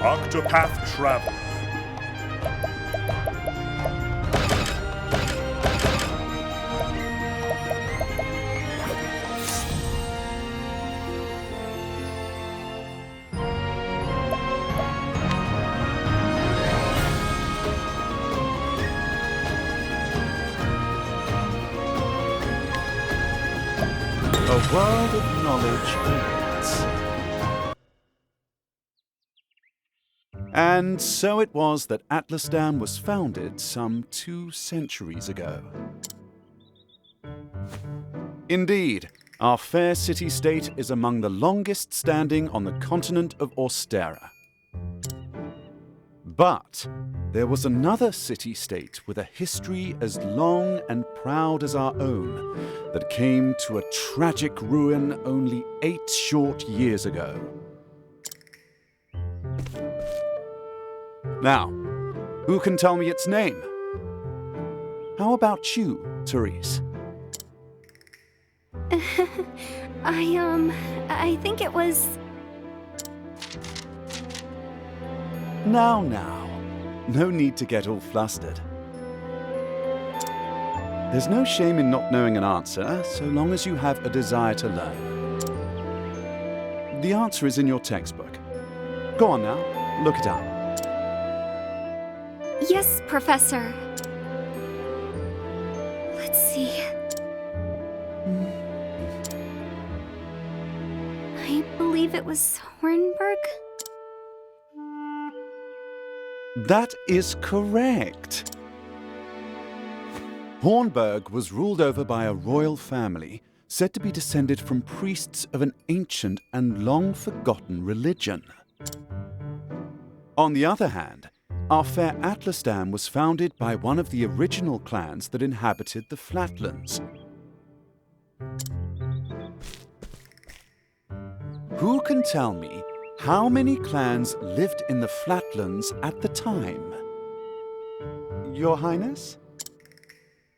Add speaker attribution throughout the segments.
Speaker 1: Octopath Traveller.
Speaker 2: A world of knowledge awaits. And so it was that Atlasdan was founded some 2 centuries ago. Indeed, our fair city-state is among the longest standing on the continent of Austera. But there was another city-state with a history as long and proud as our own that came to a tragic ruin only 8 short years ago. Now, who can tell me its name? How about you, Therese?
Speaker 3: I think it was...
Speaker 2: Now, no need to get all flustered. There's no shame in not knowing an answer, so long as you have a desire to learn. The answer is in your textbook. Go on now, look it up.
Speaker 3: Yes, Professor. Let's see. I believe it was Hornburg.
Speaker 2: That is correct. Hornburg was ruled over by a royal family said to be descended from priests of an ancient and long-forgotten religion. On the other hand, our fair Atlasdan was founded by one of the original clans that inhabited the Flatlands. Who can tell me how many clans lived in the Flatlands at the time? Your Highness?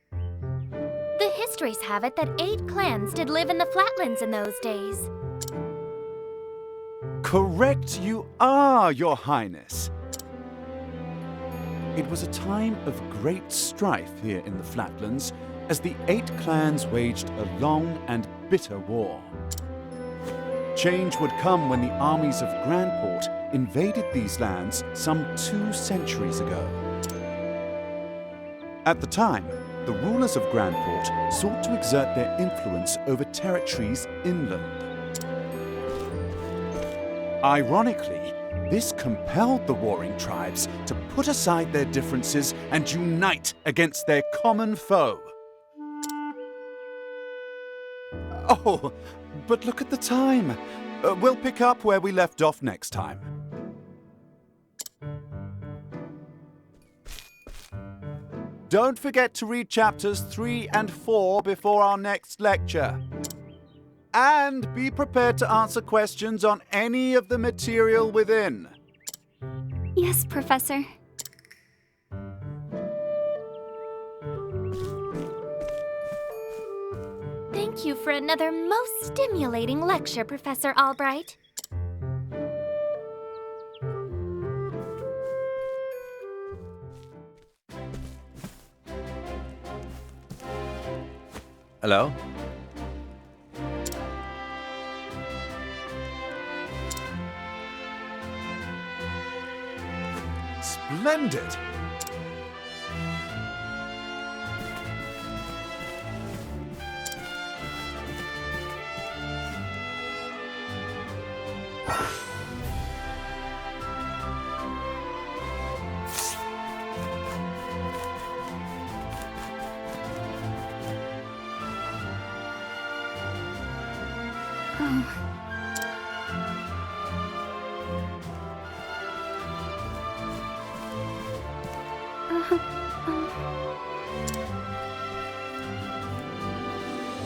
Speaker 4: The histories have it that 8 clans did live in the Flatlands in those days.
Speaker 2: Correct you are, Your Highness. It was a time of great strife here in the Flatlands as the 8 clans waged a long and bitter war. Change would come when the armies of Grandport invaded these lands some 2 centuries ago. At the time, the rulers of Grandport sought to exert their influence over territories inland. Ironically, this compelled the warring tribes to put aside their differences and unite against their common foe. Oh, but look at the time. We'll pick up where we left off next time. Don't forget to read chapters 3 and 4 before our next lecture. And be prepared to answer questions on any of the material within.
Speaker 3: Yes, Professor.
Speaker 4: Thank you for another most stimulating lecture, Professor Albright.
Speaker 2: Hello? Splendid!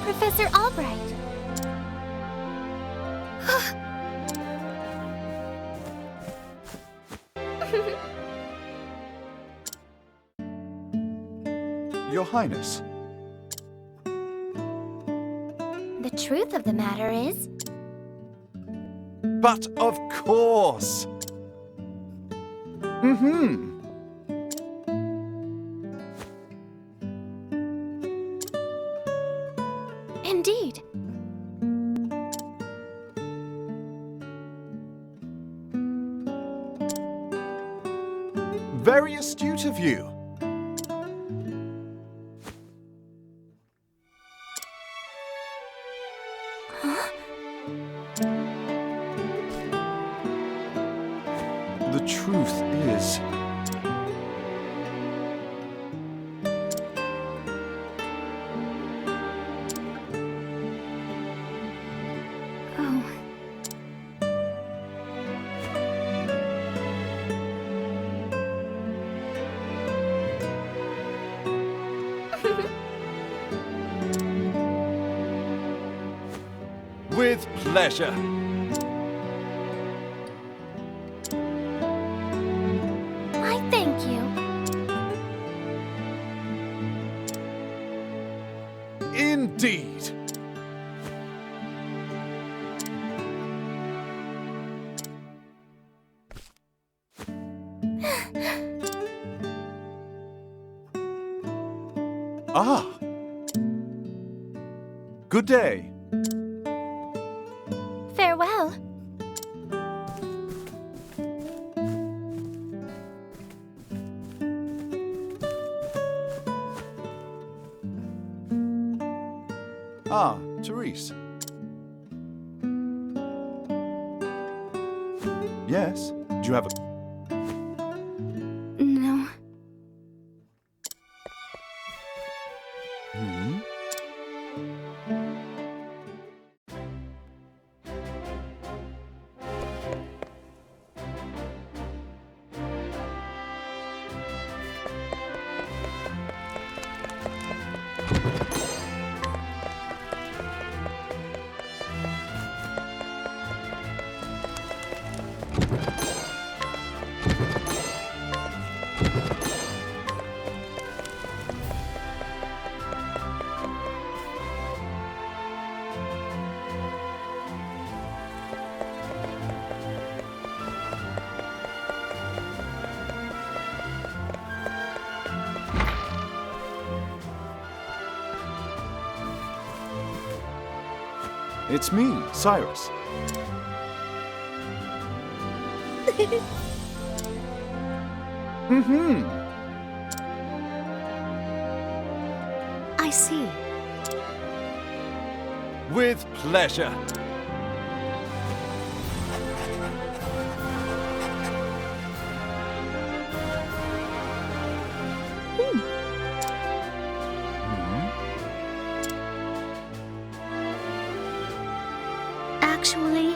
Speaker 4: Professor Albright.
Speaker 2: Your Highness.
Speaker 4: The truth of the matter is...
Speaker 2: But of course! Mm-hmm.
Speaker 4: Indeed.
Speaker 2: Very astute of you. The truth is...
Speaker 3: Oh.
Speaker 2: With pleasure.
Speaker 4: I thank you.
Speaker 2: Indeed. Ah. Good day.
Speaker 4: Farewell.
Speaker 2: Ah, Therese. Yes? Do you have a...
Speaker 3: No.
Speaker 2: Hmm? It's me, Cyrus. Mm-hmm.
Speaker 1: I see.
Speaker 2: With pleasure.
Speaker 1: Actually...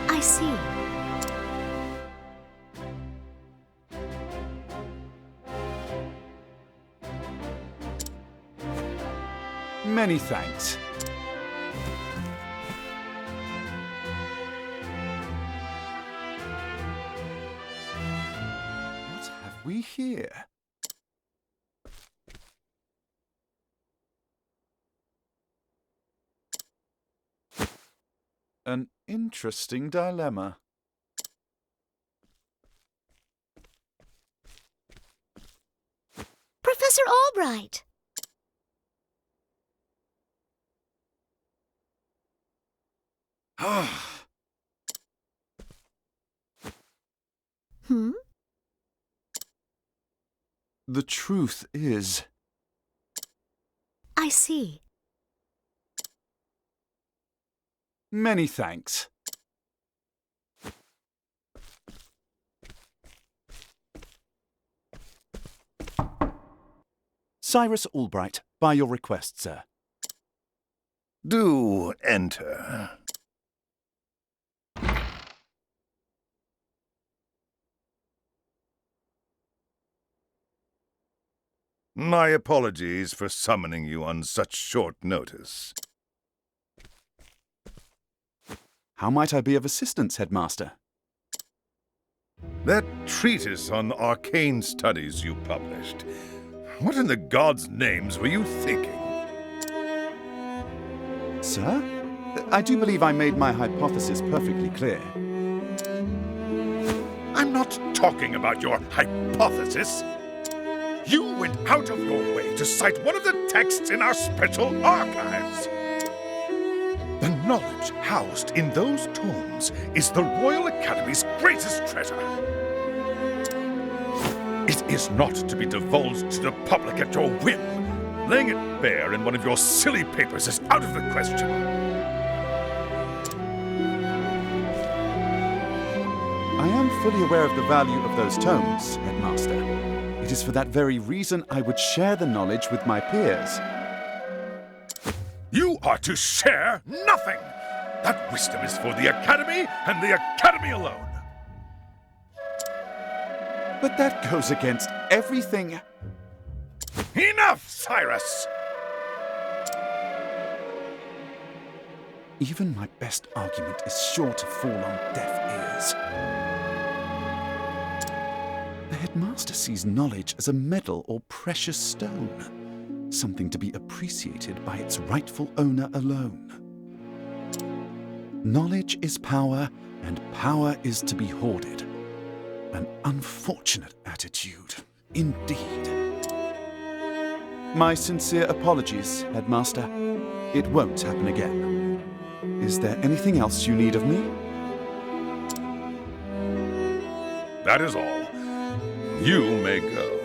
Speaker 1: I see.
Speaker 2: Many thanks. What have we here? An interesting dilemma.
Speaker 1: Professor Albright! Hmm?
Speaker 2: The truth is...
Speaker 1: I see.
Speaker 2: Many thanks. Cyrus Albright, by your request, sir.
Speaker 5: Do enter. My apologies for summoning you on such short notice.
Speaker 2: How might I be of assistance, Headmaster?
Speaker 5: That treatise on arcane studies you published. What in the gods' names were you thinking?
Speaker 2: Sir? I do believe I made my hypothesis perfectly clear.
Speaker 5: I'm not talking about your hypothesis. You went out of your way to cite one of the texts in our special archives. The knowledge housed in those tomes is the Royal Academy's greatest treasure. It is not to be divulged to the public at your whim. Laying it bare in one of your silly papers is out of the question.
Speaker 2: I am fully aware of the value of those tomes, Headmaster. It is for that very reason I would share the knowledge with my peers.
Speaker 5: You are to share nothing! That wisdom is for the Academy and the Academy alone!
Speaker 2: But that goes against everything.
Speaker 5: Enough, Cyrus!
Speaker 2: Even my best argument is sure to fall on deaf ears. The Headmaster sees knowledge as a medal or precious stone, something to be appreciated by its rightful owner alone. Knowledge is power, and power is to be hoarded. An unfortunate attitude, indeed. My sincere apologies, Headmaster. It won't happen again. Is there anything else you need of me?
Speaker 5: That is all. You may go.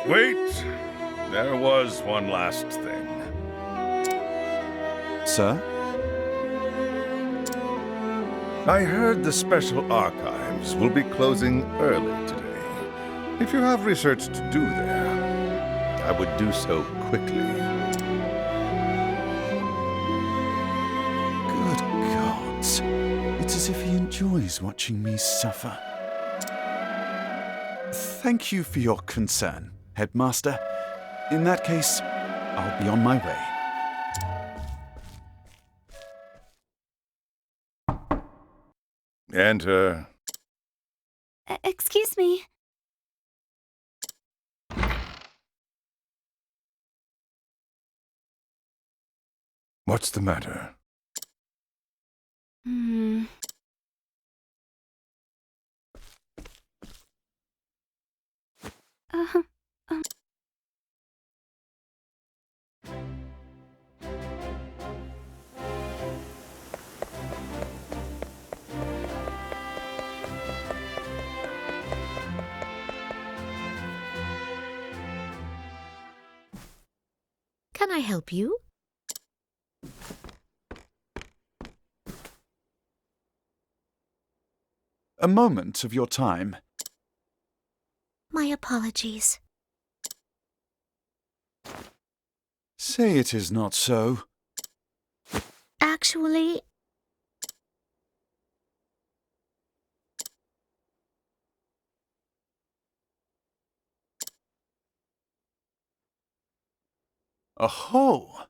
Speaker 5: Wait, there was one last thing.
Speaker 2: Sir?
Speaker 5: I heard the special archives will be closing early today. If you have research to do there, I would do so quickly.
Speaker 2: Good gods. It's as if he enjoys watching me suffer. Thank you for your concern, Headmaster. In that case, I'll be on my way.
Speaker 5: Enter.
Speaker 3: Excuse me.
Speaker 5: What's the matter?
Speaker 3: Uh-huh.
Speaker 1: Can I help you?
Speaker 2: A moment of your time.
Speaker 1: My apologies.
Speaker 2: Say it is not so.
Speaker 1: Actually,
Speaker 2: Aho!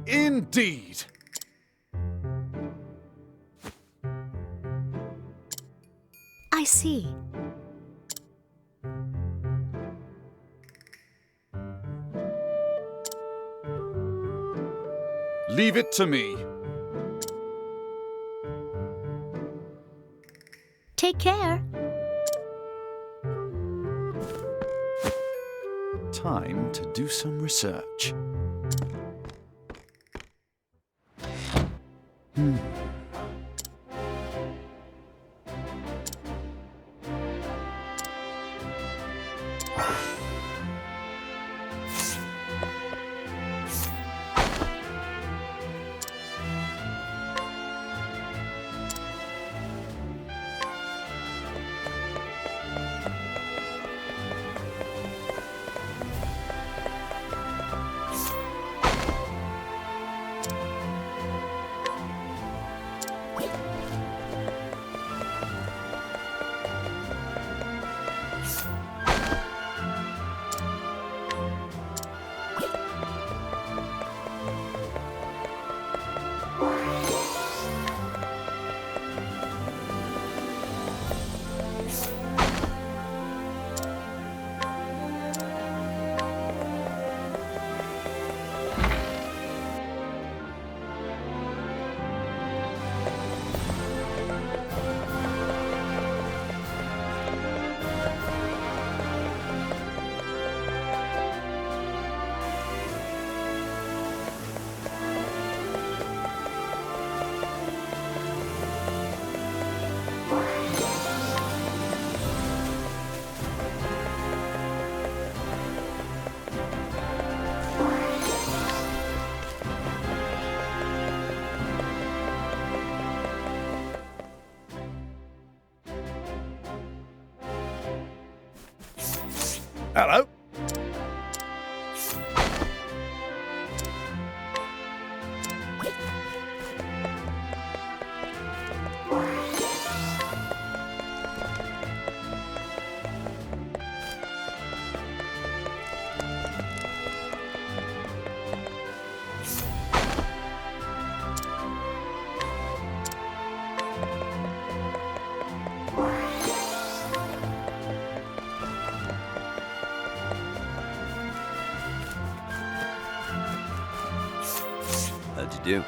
Speaker 2: Indeed!
Speaker 1: I see.
Speaker 2: Leave it to me.
Speaker 1: Take care.
Speaker 2: Time to do some research.
Speaker 5: Hello.
Speaker 6: How'd you do?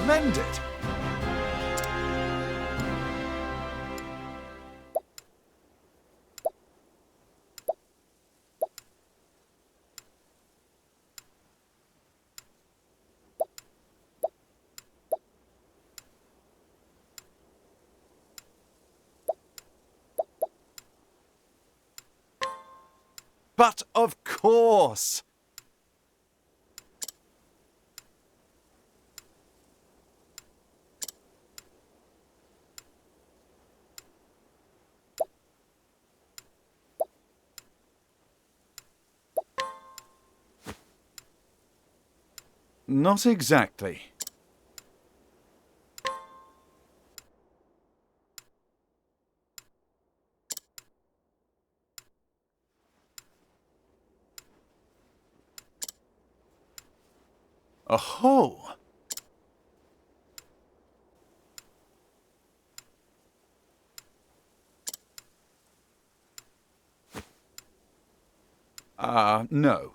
Speaker 2: Splendid! But of course! Not exactly. Oh! No.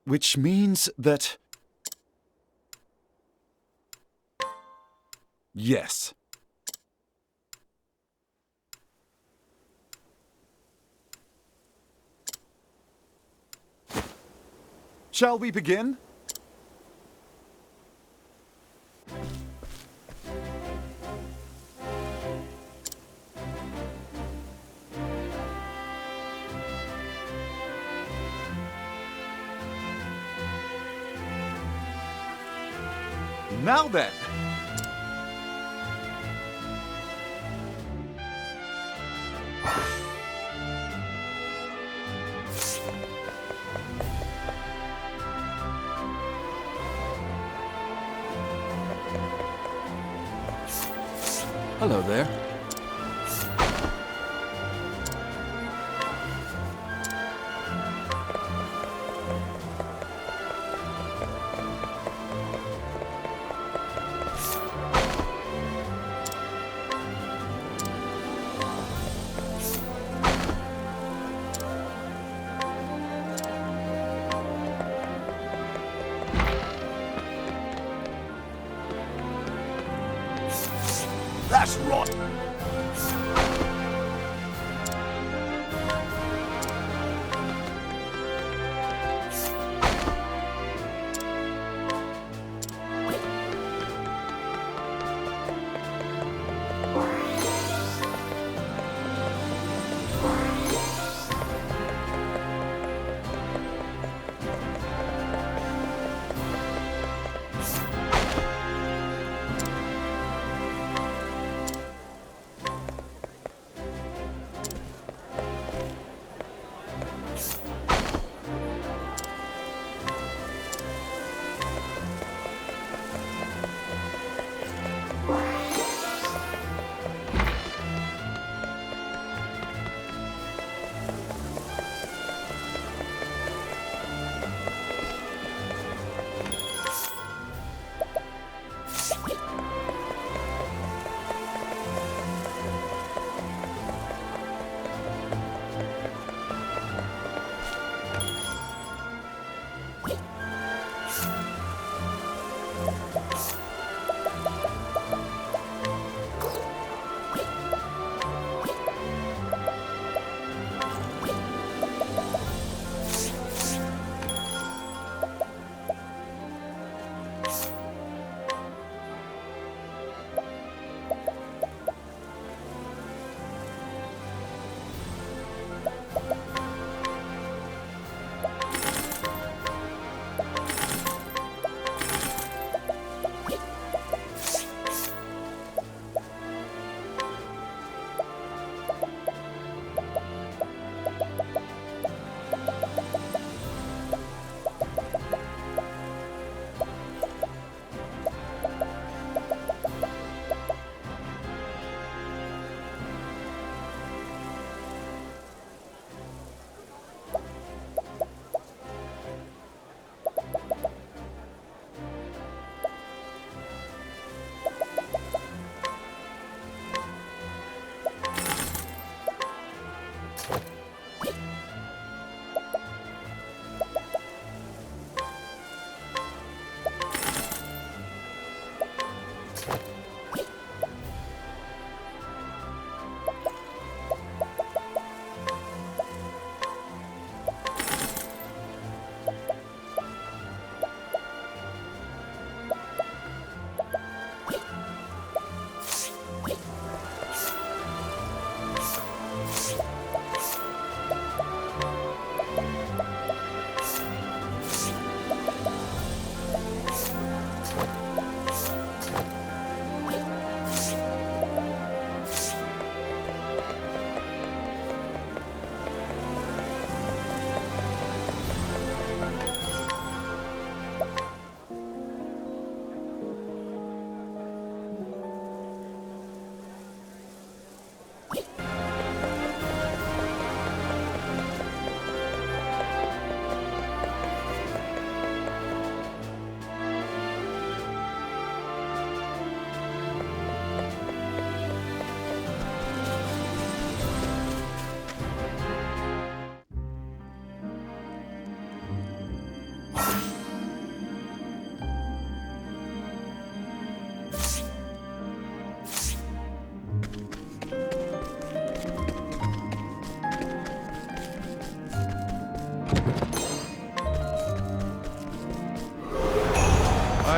Speaker 2: Which means that... Yes. Shall we begin? Now then.
Speaker 7: Hello there.
Speaker 5: That's right.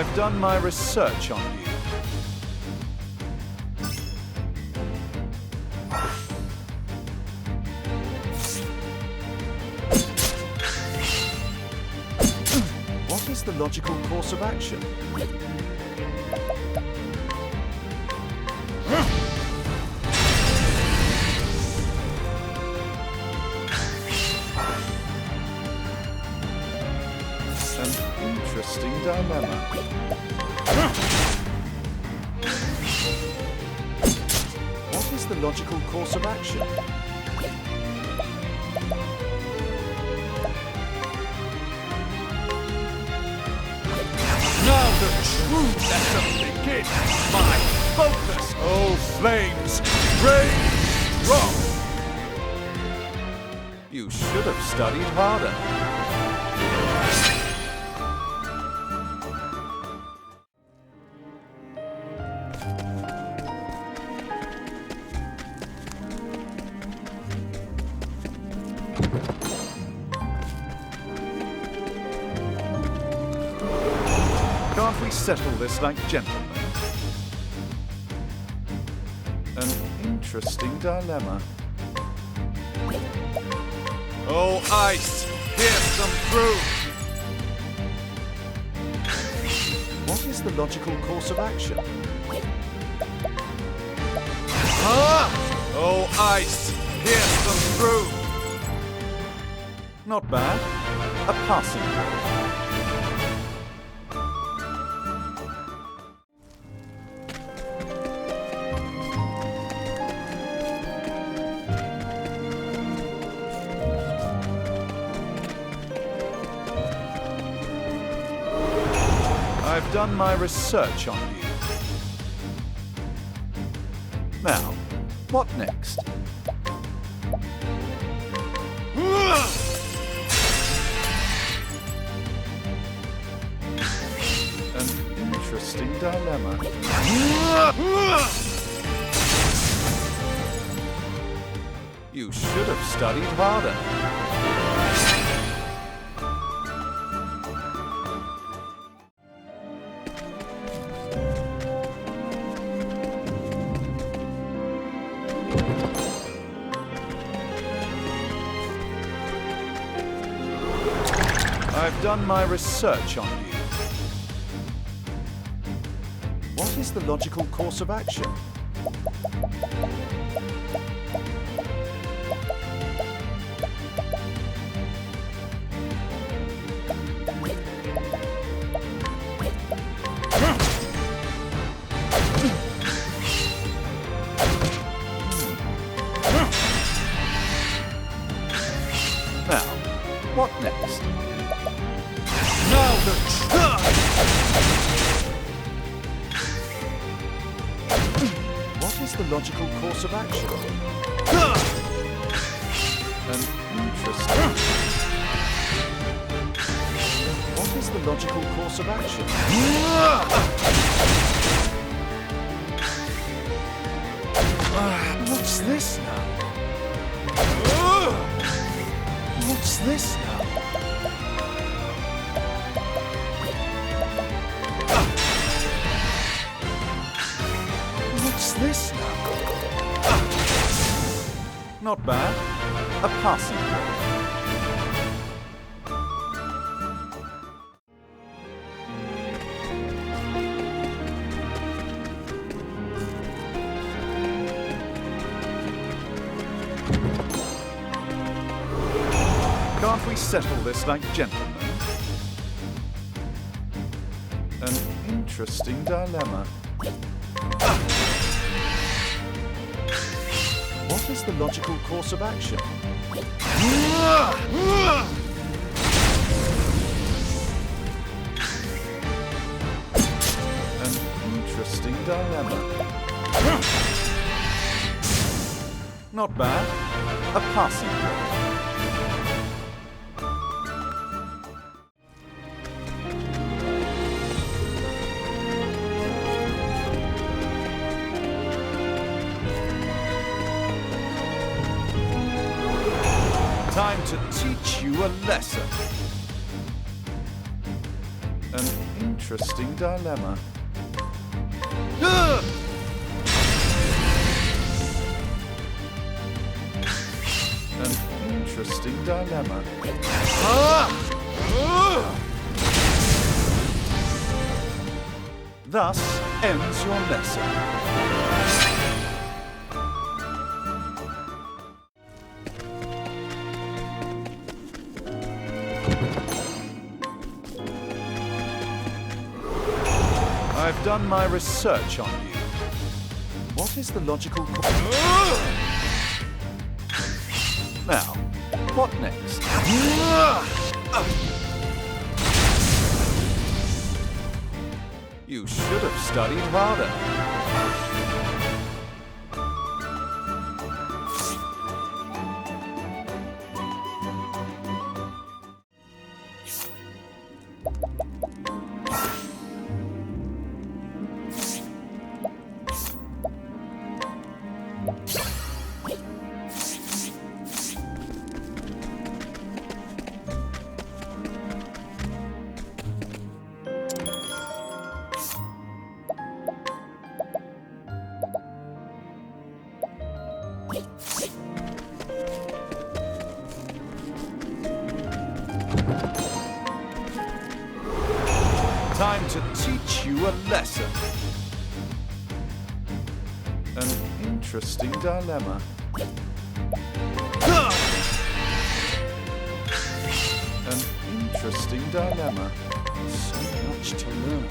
Speaker 2: I've done my research on you. What is the logical course of action? An interesting dilemma. is the logical course of action?
Speaker 5: Now the true lesson begins. My focus, oh flames, rain rock.
Speaker 2: You should have studied harder. Can't we settle this like gentlemen? An interesting dilemma.
Speaker 5: Oh ice, pierce them through.
Speaker 2: What is the logical course of action?
Speaker 5: Oh ice, pierce them through.
Speaker 2: Not bad. A passing grade. I've done my research on you. Now, what next? An interesting dilemma. You should have studied harder. I've done my research on you. What is the logical course of action? Now, what next?
Speaker 5: Now the
Speaker 2: What is the logical course of action? An interesting. What is the logical course of action? What's this now? What's this now? What's this now? Not bad. A passing grade. Can't we settle this like gentlemen? An interesting dilemma. What is the logical course of action? An interesting dilemma. Not bad. A passing grade. Time to teach you a lesson. An interesting dilemma. An interesting dilemma. Thus ends your lesson. I've done my research on you. What is the logical Now, what next? You should have studied harder. Time to teach you a lesson. An interesting dilemma. An interesting dilemma. So much to learn.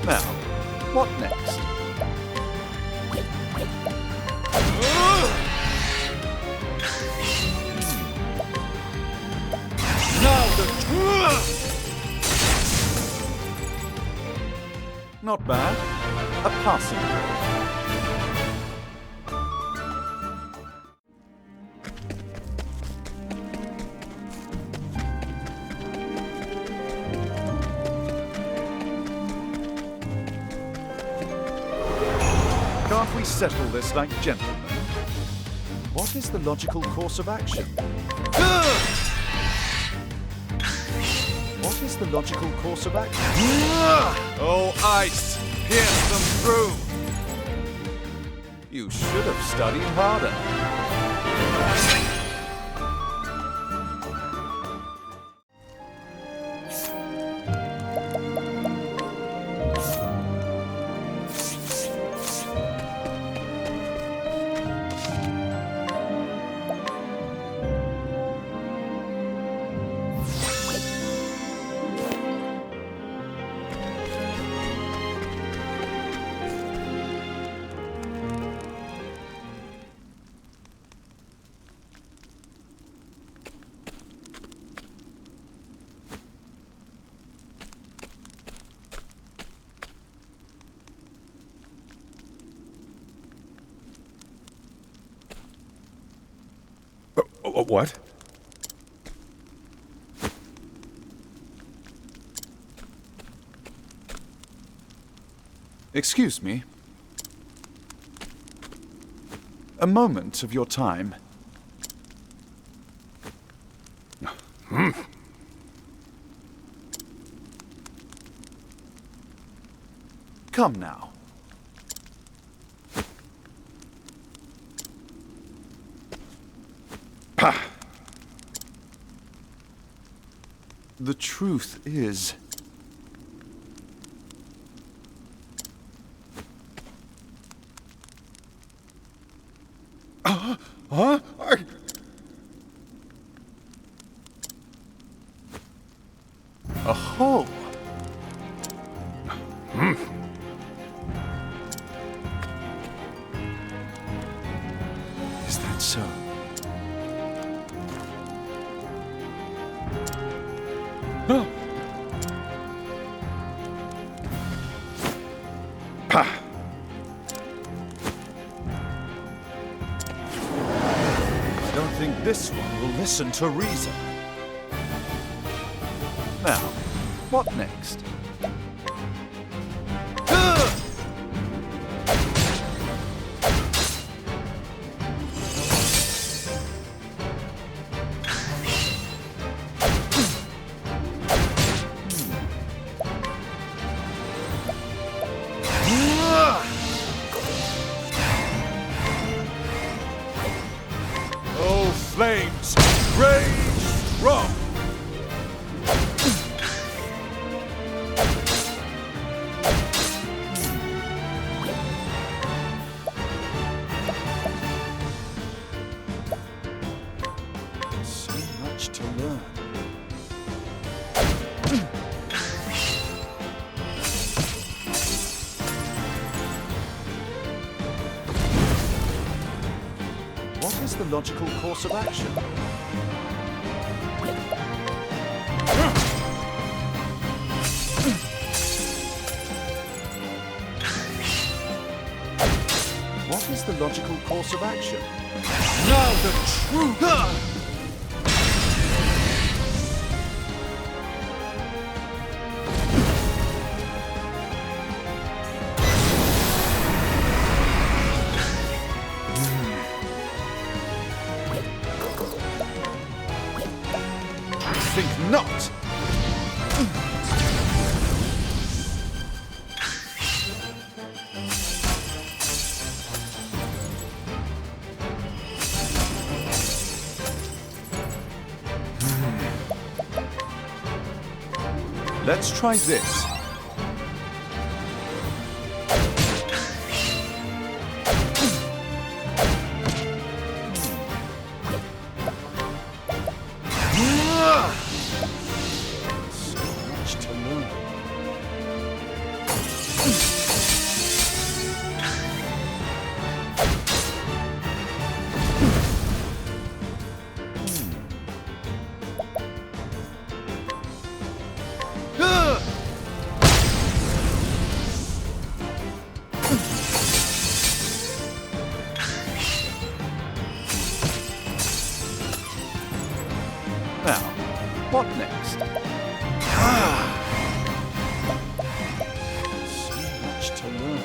Speaker 2: Now, what next? Not bad. A passing grade. Can't we settle this like gentlemen? What is the logical course of action? What is the logical course of action? Oh, ice! Pierce them through! You should have studied harder.
Speaker 5: What?
Speaker 2: Excuse me. A moment of your time. Come now.
Speaker 5: Pah!
Speaker 2: The truth is...
Speaker 5: Huh?
Speaker 2: a hole. Is that so?
Speaker 5: Pah!
Speaker 2: I don't think this one will listen to reason. Now, what next?
Speaker 5: Oh, flames, rage strong!
Speaker 2: So much to learn. logical course of action? What is the logical course of action? Now the truth! Think not! Let's try this. So much to learn. Now, what next? So much to learn.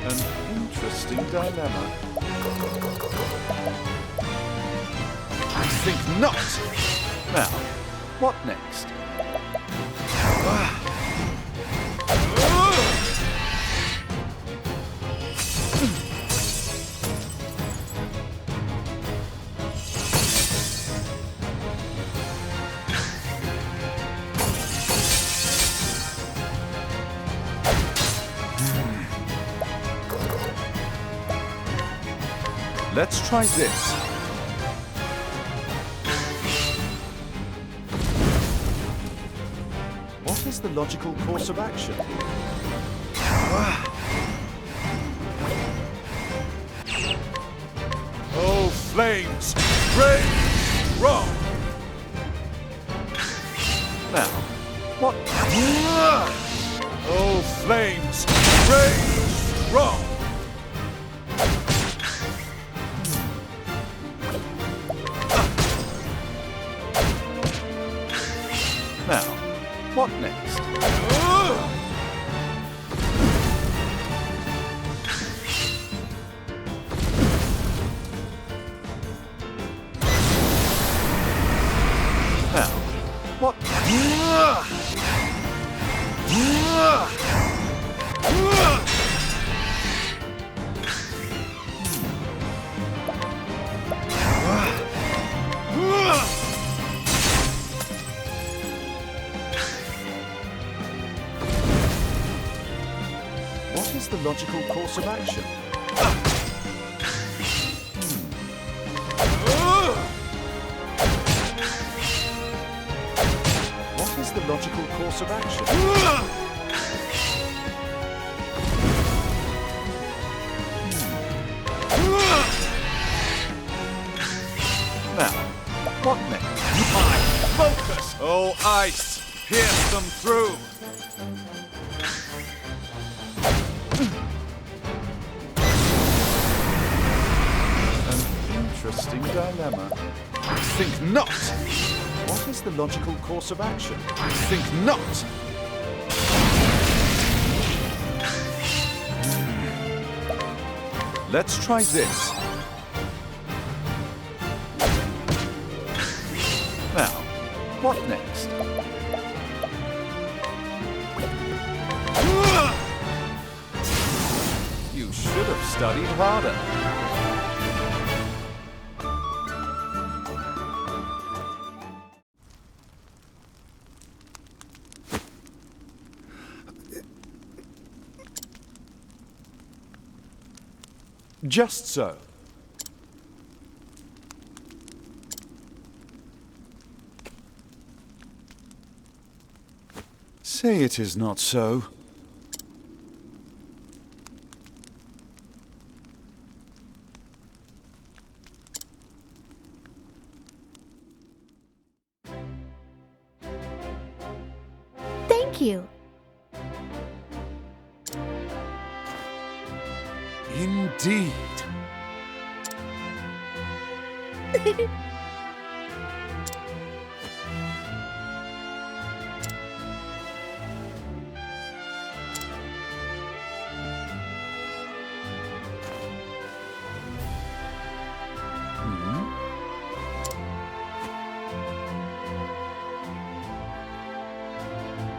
Speaker 2: An interesting dilemma. I think not. Now, what next? Let's try this. What is the logical course of action? Oh, flames! Rage! Wrong! Now, what? Oh, flames! Rage! Wrong! Now, what next? Now, what? What is the logical course of action? What is the logical course of action? Now, what next? My focus! Oh, ice! Pierce them through! Interesting dilemma. I think not. What is the logical course of action? I think not. Let's try this. Now, what next? You should have studied harder. Just so. Say it is not so.
Speaker 1: Thank you.
Speaker 2: Indeed.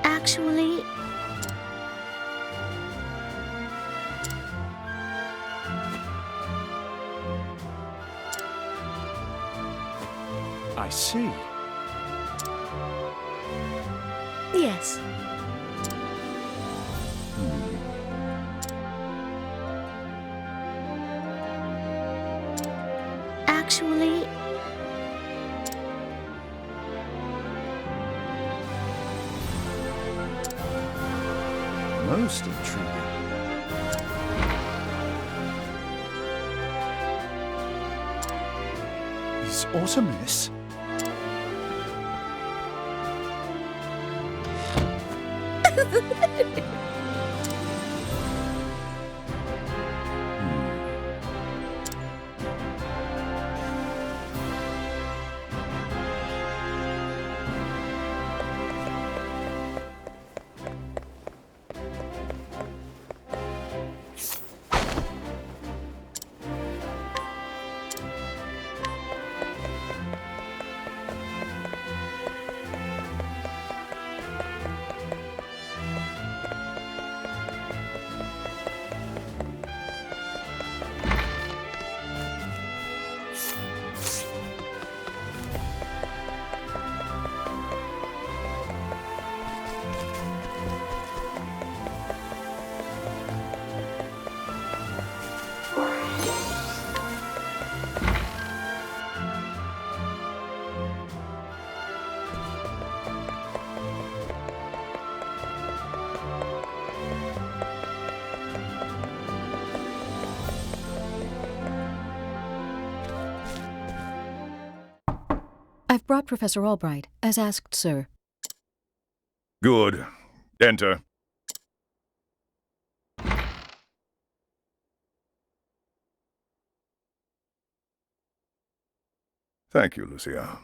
Speaker 1: Actually,
Speaker 2: I see.
Speaker 1: yes. Actually,
Speaker 2: Most intriguing. Is Autumnus?
Speaker 7: I've brought Professor Albright, as asked, sir.
Speaker 5: Good. Enter. Thank you, Lucia.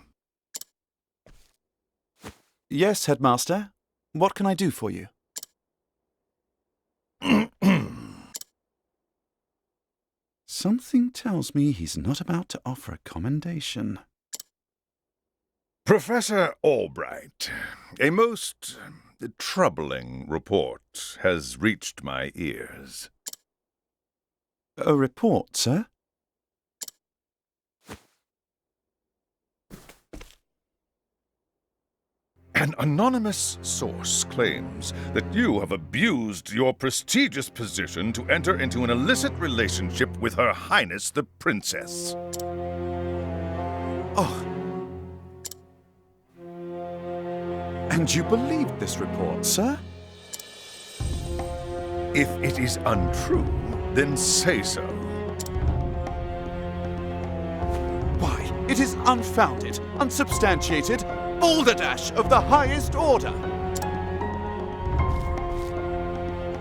Speaker 2: Yes, Headmaster. What can I do for you? Something tells me he's not about to offer a commendation.
Speaker 5: Professor Albright, a most troubling report has reached my ears.
Speaker 2: A report, sir?
Speaker 5: An anonymous source claims that you have abused your prestigious position to enter into an illicit relationship with Her Highness the Princess.
Speaker 2: Oh. And you believed this report, sir?
Speaker 5: If it is untrue, then say so.
Speaker 2: Why, it is unfounded, unsubstantiated, balderdash of the highest order.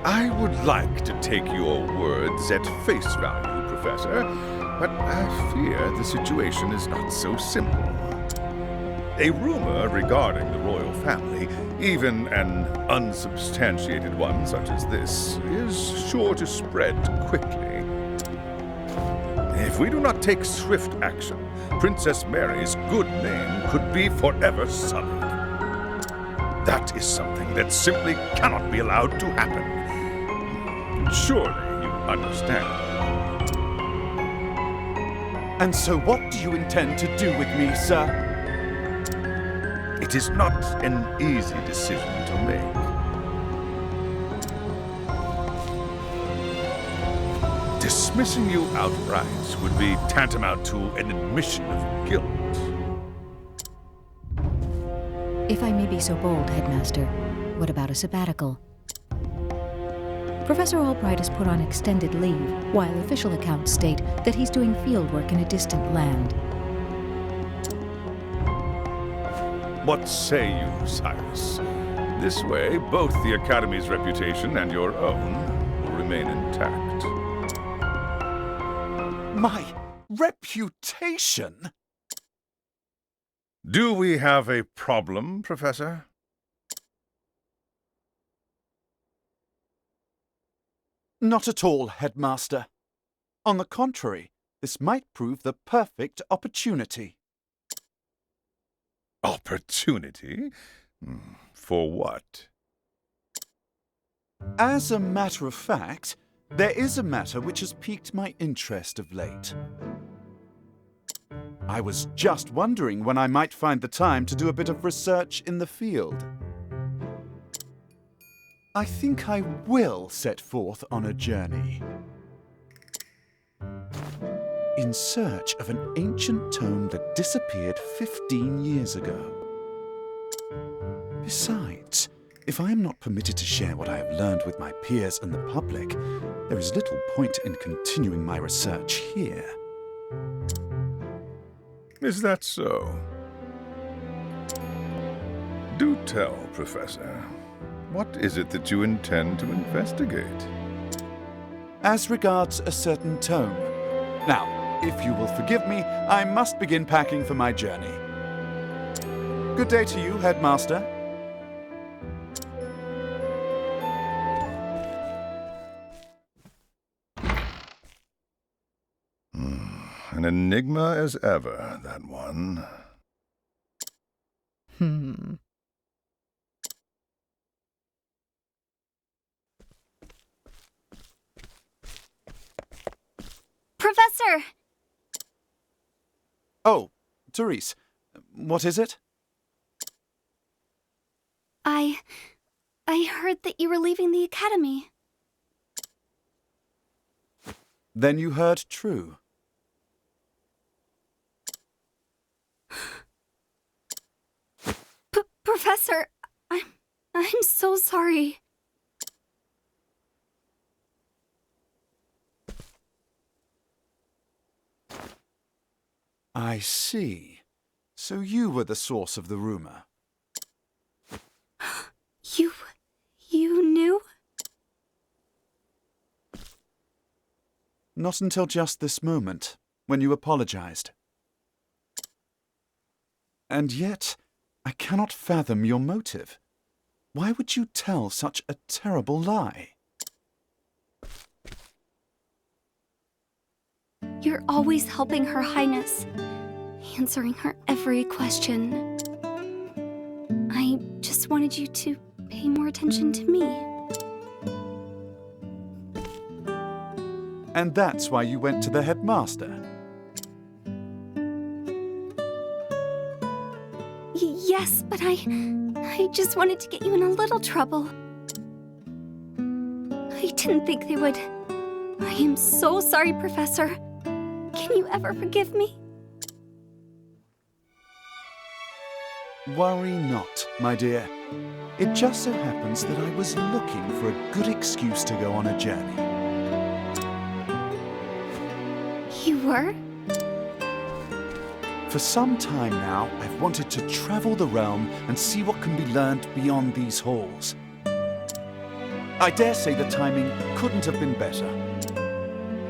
Speaker 5: I would like to take your words at face value, Professor, but I fear the situation is not so simple. A rumor regarding the royal family, even an unsubstantiated one such as this, is sure to spread quickly. If we do not take swift action, Princess Mary's good name could be forever sullied. That is something that simply cannot be allowed to happen. Surely you understand.
Speaker 2: And so what do you intend to do with me, sir?
Speaker 5: It is not an easy decision to make. Dismiss Dismissing you outright would be tantamount to an admission of guilt.
Speaker 7: If I may be so bold, Headmaster, what about a sabbatical? Professor Albright has put on extended leave, while official accounts state that he's doing fieldwork in a distant land.
Speaker 5: What say you, Cyrus? This way, both the Academy's reputation and your own will remain intact.
Speaker 2: My reputation?
Speaker 5: Do we have a problem, Professor?
Speaker 2: Not at all, Headmaster. On the contrary, this might prove the perfect opportunity.
Speaker 5: Opportunity? For what?
Speaker 2: As a matter of fact, there is a matter which has piqued my interest of late. I was just wondering when I might find the time to do a bit of research in the field. I think I will set forth on a journey. In search of an ancient tome that disappeared 15 years ago. Besides, if I am not permitted to share what I have learned with my peers and the public, there is little point in continuing my research here.
Speaker 5: Is that so? Do tell, Professor. What is it that you intend to investigate?
Speaker 2: As regards a certain tome. Now, if you will forgive me, I must begin packing for my journey. Good day to you, Headmaster.
Speaker 5: An enigma as ever, that one.
Speaker 4: Professor!
Speaker 2: Oh, Therese, what is it?
Speaker 3: I heard that you were leaving the Academy.
Speaker 2: Then you heard true.
Speaker 3: Professor, I'm so sorry.
Speaker 2: I see. So you were the source of the rumor.
Speaker 3: You knew?
Speaker 2: Not until just this moment, when you apologized. And yet, I cannot fathom your motive. Why would you tell such a terrible lie?
Speaker 3: You're always helping Her Highness, answering her every question. I just wanted you to pay more attention to me.
Speaker 2: And that's why you went to the headmaster.
Speaker 3: Yes, but I just wanted to get you in a little trouble. I didn't think they would. I am so sorry, Professor. Can you ever forgive me?
Speaker 2: Worry not, my dear. It just so happens that I was looking for a good excuse to go on a journey.
Speaker 3: You were?
Speaker 2: For some time now, I've wanted to travel the realm and see what can be learned beyond these halls. I dare say the timing couldn't have been better.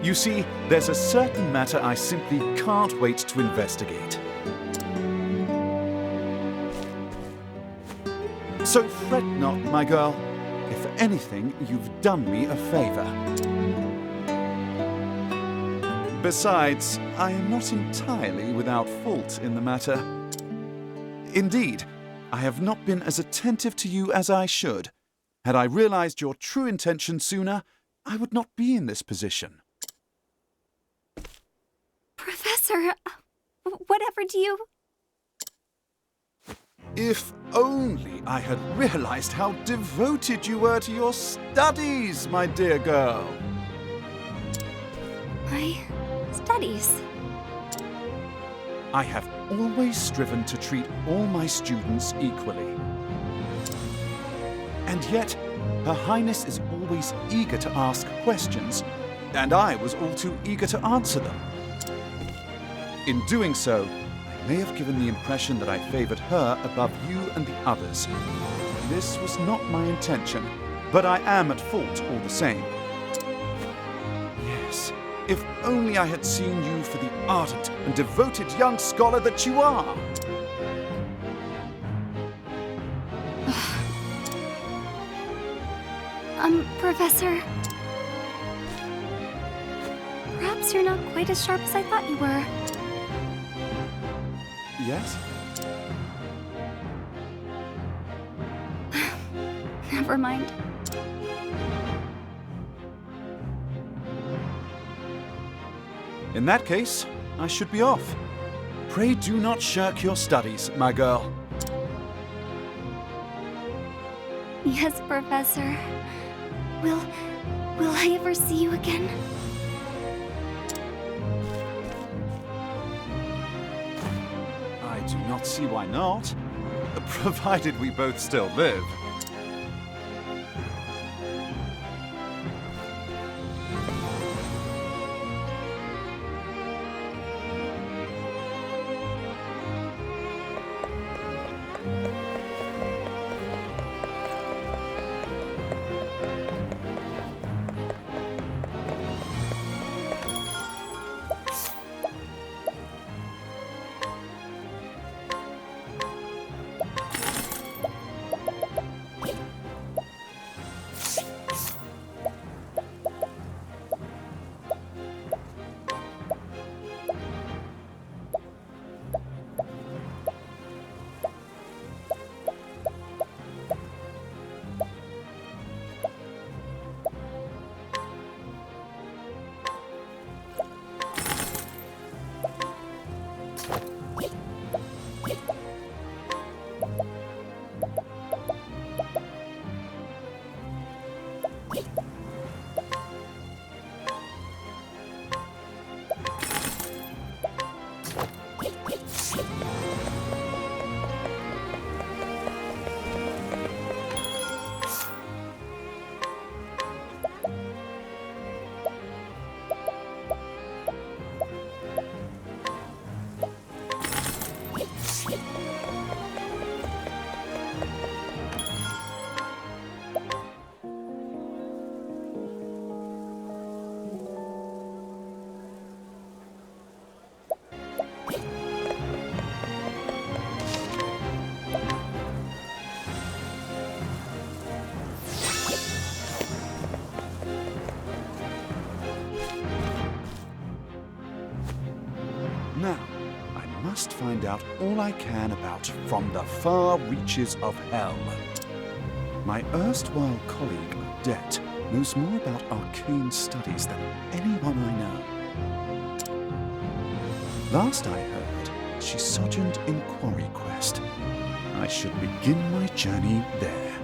Speaker 2: You see, there's a certain matter I simply can't wait to investigate. So fret not, my girl. If anything, you've done me a favor. Besides, I am not entirely without fault in the matter. Indeed, I have not been as attentive to you as I should. Had I realized your true intention sooner, I would not be in this position.
Speaker 3: Professor, whatever do you...
Speaker 2: If only I had realized how devoted you were to your studies, my dear girl.
Speaker 3: My studies.
Speaker 2: I have always striven to treat all my students equally. And yet, Her Highness is always eager to ask questions, and I was all too eager to answer them. In doing so, I may have given the impression that I favored her above you and the others. This was not my intention, but I am at fault all the same. Yes, if only I had seen you for the ardent and devoted young scholar that you are!
Speaker 3: Professor. Perhaps you're not quite as sharp as I thought you were.
Speaker 2: Yes?
Speaker 3: Never mind.
Speaker 2: In that case, I should be off. Pray do not shirk your studies, my girl.
Speaker 3: Yes, Professor. Will I ever see you again?
Speaker 2: I do not see why not, provided we both still live. Now, I must find out all I can about From the Far Reaches of Hell. My erstwhile colleague, Odette, knows more about arcane studies than anyone I know. Last I heard, she sojourned in Quarry Quest. I should begin my journey there.